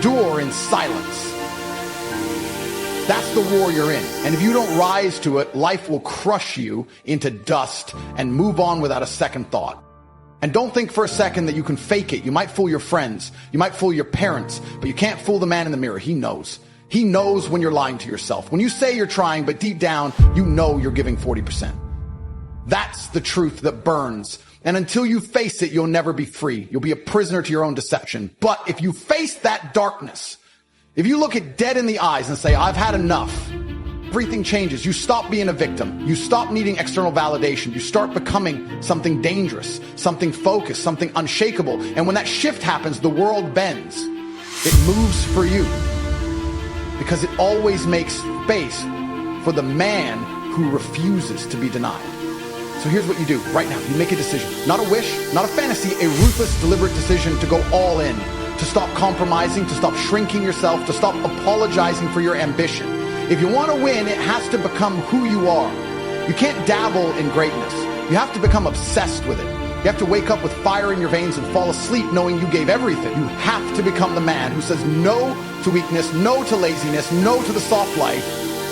endure in silence. That's the war you're in. And if you don't rise to it, life will crush you into dust and move on without a second thought. And don't think for a second that you can fake it. You might fool your friends. You might fool your parents, but you can't fool the man in the mirror. He knows. He knows when you're lying to yourself. When you say you're trying, but deep down, you know you're giving 40%. That's the truth that burns. And until you face it, you'll never be free. You'll be a prisoner to your own deception. But if you face that darkness, if you look it dead in the eyes and say, I've had enough, everything changes. You stop being a victim. You stop needing external validation. You start becoming something dangerous, something focused, something unshakable. And when that shift happens, the world bends. It moves for you because it always makes space for the man who refuses to be denied. So here's what you do right now. You make a decision, not a wish, not a fantasy, a ruthless, deliberate decision to go all in, to stop compromising, to stop shrinking yourself, to stop apologizing for your ambition. If you want to win, it has to become who you are. You can't dabble in greatness. You have to become obsessed with it. You have to wake up with fire in your veins and fall asleep knowing you gave everything. You have to become the man who says no to weakness, no to laziness, no to the soft life,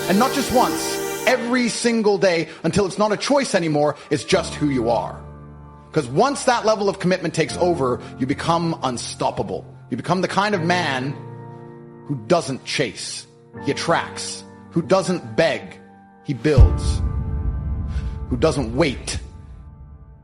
and not just once. Every single day until it's not a choice anymore, it's just who you are. Because once that level of commitment takes over, you become unstoppable. You become the kind of man who doesn't chase, he attracts, who doesn't beg, he builds, who doesn't wait.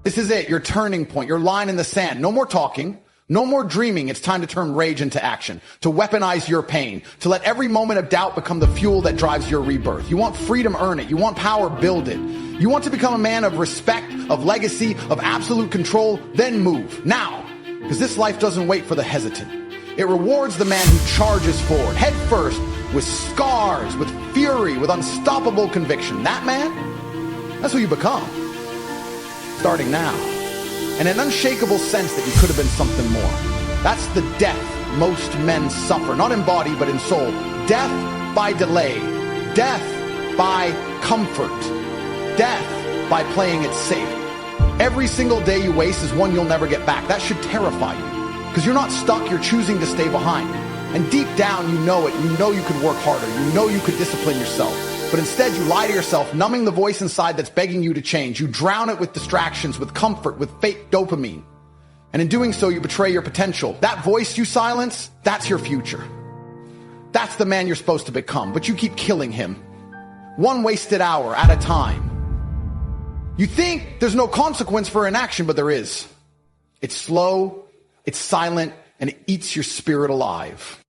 This is it, your turning point, your line in the sand. No more talking. No more dreaming. It's time to turn rage into action, to weaponize your pain, to let every moment of doubt become the fuel that drives your rebirth. You want freedom, earn it. You want power, build it. You want to become a man of respect, of legacy, of absolute control, then move. Now, because this life doesn't wait for the hesitant. It rewards the man who charges forward, head first, with scars, with fury, with unstoppable conviction. That man, that's who you become. Starting now. And an unshakable sense that you could have been something more. That's the death most men suffer, not in body, but in soul. Death by delay. Death by comfort. Death by playing it safe. Every single day you waste is one you'll never get back. That should terrify you. Because you're not stuck, you're choosing to stay behind. And deep down, you know it. You know you could work harder. You know you could discipline yourself. But instead, you lie to yourself, numbing the voice inside that's begging you to change. You drown it with distractions, with comfort, with fake dopamine. And in doing so, you betray your potential. That voice you silence, that's your future. That's the man you're supposed to become, but you keep killing him. One wasted hour at a time. You think there's no consequence for inaction, but there is. It's slow, it's silent, and it eats your spirit alive.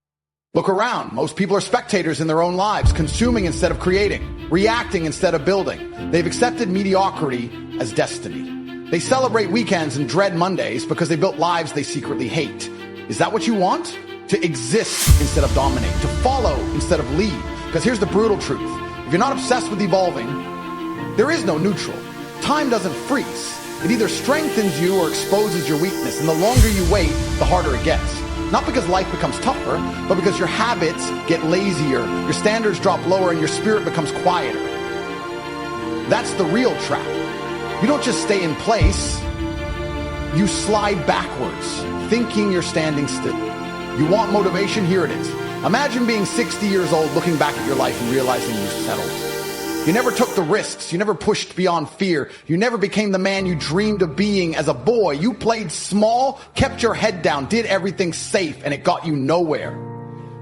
Look around. Most people are spectators in their own lives, consuming instead of creating, reacting instead of building. They've accepted mediocrity as destiny. They celebrate weekends and dread Mondays because they built lives they secretly hate. Is that what you want? To exist instead of dominate, to follow instead of lead. Because here's the brutal truth. If you're not obsessed with evolving, there is no neutral. Time doesn't freeze. It either strengthens you or exposes your weakness. And the longer you wait, the harder it gets. Not because life becomes tougher, but because your habits get lazier, your standards drop lower, and your spirit becomes quieter. That's the real trap. You don't just stay in place, you slide backwards, thinking you're standing still. You want motivation? Here it is. Imagine being 60 years old, looking back at your life and realizing you settled. You never took the risks. You never pushed beyond fear. You never became the man you dreamed of being as a boy. You played small, kept your head down, did everything safe, and it got you nowhere.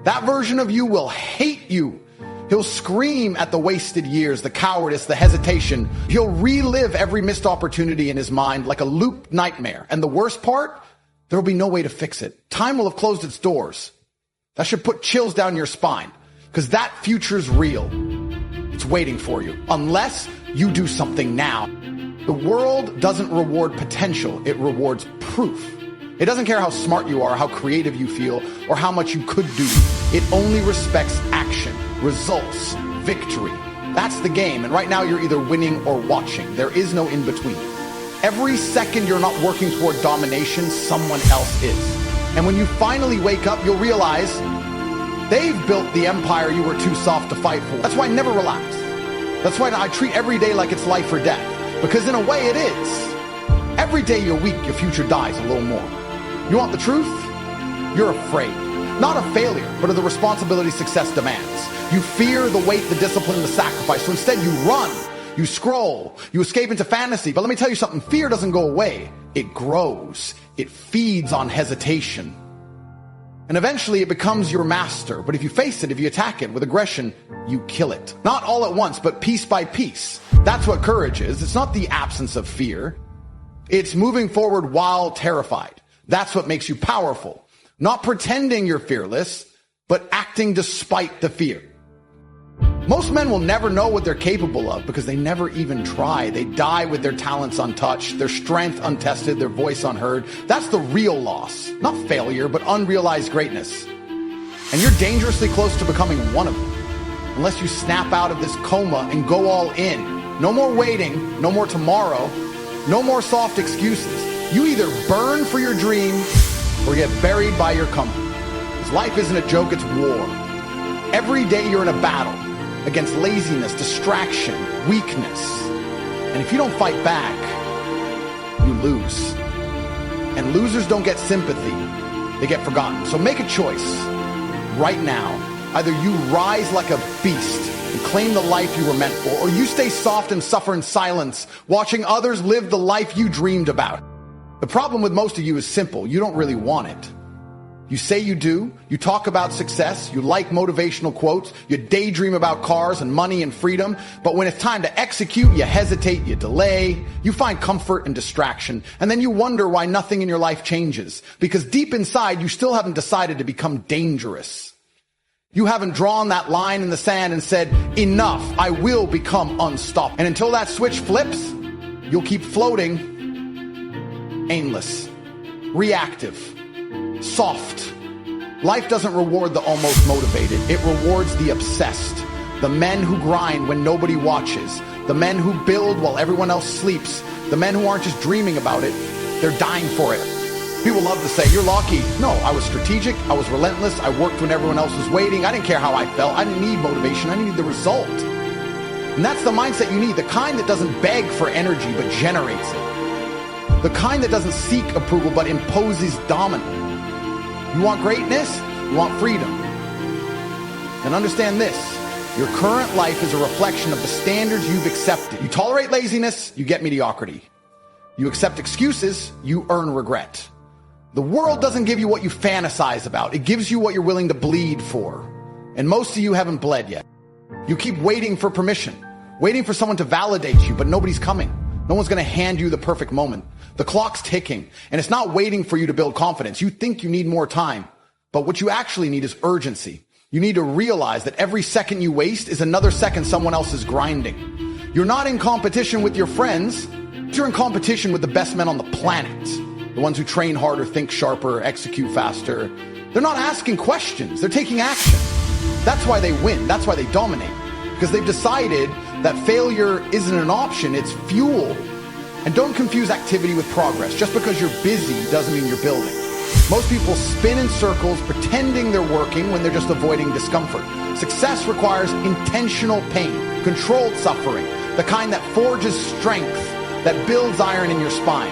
That version of you will hate you. He'll scream at the wasted years, the cowardice, the hesitation. He'll relive every missed opportunity in his mind like a looped nightmare. And the worst part, there will be no way to fix it. Time will have closed its doors. That should put chills down your spine, because that future's real. It's waiting for you, unless you do something now. The world doesn't reward potential, it rewards proof. It doesn't care how smart you are, how creative you feel, or how much you could do. It only respects action, results, victory. That's the game, and right now you're either winning or watching. There is no in-between. Every second you're not working toward domination, someone else is. And when you finally wake up, you'll realize they've built the empire you were too soft to fight for. That's why I never relax. That's why I treat every day like it's life or death. Because in a way it is. Every day you're weak, your future dies a little more. You want the truth? You're afraid. not of failure, but of the responsibility success demands. You fear the weight, the discipline, the sacrifice. So instead you run, you scroll, you escape into fantasy. But let me tell you something, fear doesn't go away. It grows. It feeds on hesitation. And eventually it becomes your master. But if you face it, if you attack it with aggression, you kill it. Not all at once, but piece by piece. That's what courage is. It's not the absence of fear. It's moving forward while terrified. That's what makes you powerful. Not pretending you're fearless, but acting despite the fear. Most men will never know what they're capable of because they never even try. They die with their talents untouched, their strength untested, their voice unheard. That's the real loss. Not failure, but unrealized greatness. And you're dangerously close to becoming one of them. Unless you snap out of this coma and go all in. No more waiting, no more tomorrow, no more soft excuses. You either burn for your dream or get buried by your comfort. Because life isn't a joke, it's war. Every day you're in a battle against laziness, distraction, weakness. And if you don't fight back, you lose. And losers don't get sympathy, they get forgotten. So make a choice right now. Either you rise like a beast and claim the life you were meant for, or you stay soft and suffer in silence, watching others live the life you dreamed about. The problem with most of you is simple. You don't really want it. You say you do, you talk about success, you like motivational quotes, you daydream about cars and money and freedom, but when it's time to execute, you hesitate, you delay, you find comfort and distraction, and then you wonder why nothing in your life changes. Because deep inside, you still haven't decided to become dangerous. You haven't drawn that line in the sand and said, enough, I will become unstoppable. And until that switch flips, you'll keep floating, aimless, reactive, soft. Life doesn't reward the almost motivated. It rewards the obsessed. The men who grind when nobody watches. The men who build while everyone else sleeps. The men who aren't just dreaming about it, they're dying for it. People love to say, you're lucky. No, I was strategic. I was relentless. I worked when everyone else was waiting. I didn't care how I felt. I didn't need motivation. I needed the result. And that's the mindset you need. The kind that doesn't beg for energy, but generates it. The kind that doesn't seek approval, but imposes dominance. You want greatness? You want freedom. And understand this, your current life is a reflection of the standards you've accepted. You tolerate laziness, you get mediocrity. You accept excuses, you earn regret. The world doesn't give you what you fantasize about. It gives you what you're willing to bleed for. And most of you haven't bled yet. You keep waiting for permission, waiting for someone to validate you, but nobody's coming. No one's going to hand you the perfect moment. The clock's ticking, and it's not waiting for you to build confidence. You think you need more time, but what you actually need is urgency. You need to realize that every second you waste is another second someone else is grinding. You're not in competition with your friends. You're in competition with the best men on the planet. The ones who train harder, think sharper, execute faster. They're not asking questions. They're taking action. That's why they win. That's why they dominate. Because they've decided that failure isn't an option, it's fuel. And don't confuse activity with progress. Just because you're busy doesn't mean you're building. Most people spin in circles pretending they're working when they're just avoiding discomfort. Success requires intentional pain, controlled suffering, the kind that forges strength, that builds iron in your spine.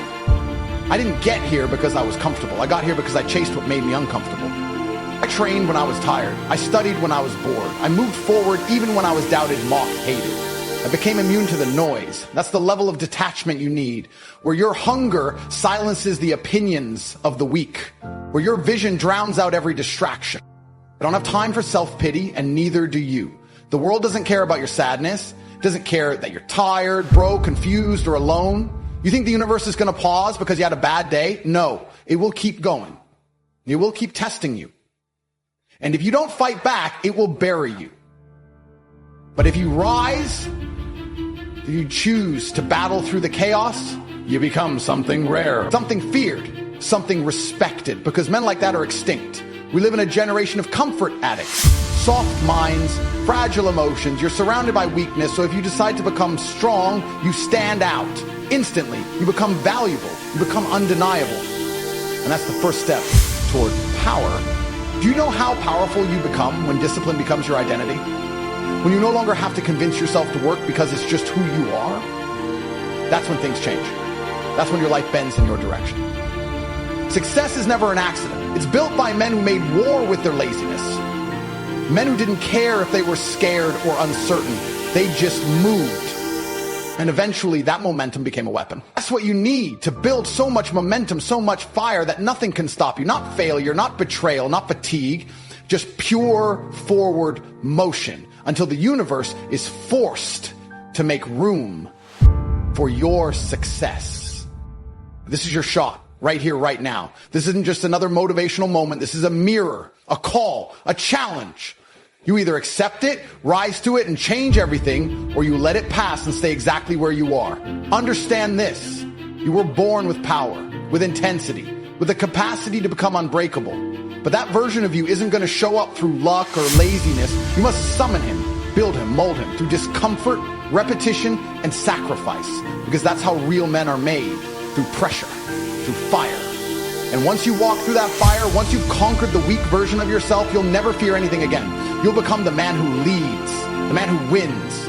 I didn't get here because I was comfortable. I got here because I chased what made me uncomfortable. I trained when I was tired. I studied when I was bored. I moved forward even when I was doubted, mocked, hated. I became immune to the noise. That's the level of detachment you need, where your hunger silences the opinions of the weak, where your vision drowns out every distraction. I don't have time for self-pity, and neither do you. The world doesn't care about your sadness. It doesn't care that you're tired, broke, confused, or alone. You think the universe is going to pause because you had a bad day? No, it will keep going. It will keep testing you. And if you don't fight back, it will bury you. But if you rise, if you choose to battle through the chaos, you become something rare, something feared, something respected, because men like that are extinct. We live in a generation of comfort addicts, soft minds, fragile emotions. You're surrounded by weakness, so if you decide to become strong, you stand out. Instantly, you become valuable, you become undeniable. And that's the first step toward power. Do you know how powerful you become when discipline becomes your identity? When you no longer have to convince yourself to work because it's just who you are? That's when things change. That's when your life bends in your direction. Success is never an accident. It's built by men who made war with their laziness. Men who didn't care if they were scared or uncertain. They just moved. And eventually that momentum became a weapon. That's what you need to build so much momentum, so much fire that nothing can stop you. Not failure, not betrayal, not fatigue, just pure forward motion until the universe is forced to make room for your success. This is your shot right here, right now. This isn't just another motivational moment. This is a mirror, a call, a challenge. You either accept it, rise to it, and change everything, or you let it pass and stay exactly where you are. Understand this. You were born with power, with intensity, with the capacity to become unbreakable. But that version of you isn't going to show up through luck or laziness. You must summon him, build him, mold him through discomfort, repetition, and sacrifice. Because that's how real men are made, through pressure, through fire. And once you walk through that fire, once you've conquered the weak version of yourself, you'll never fear anything again. You'll become the man who leads, the man who wins,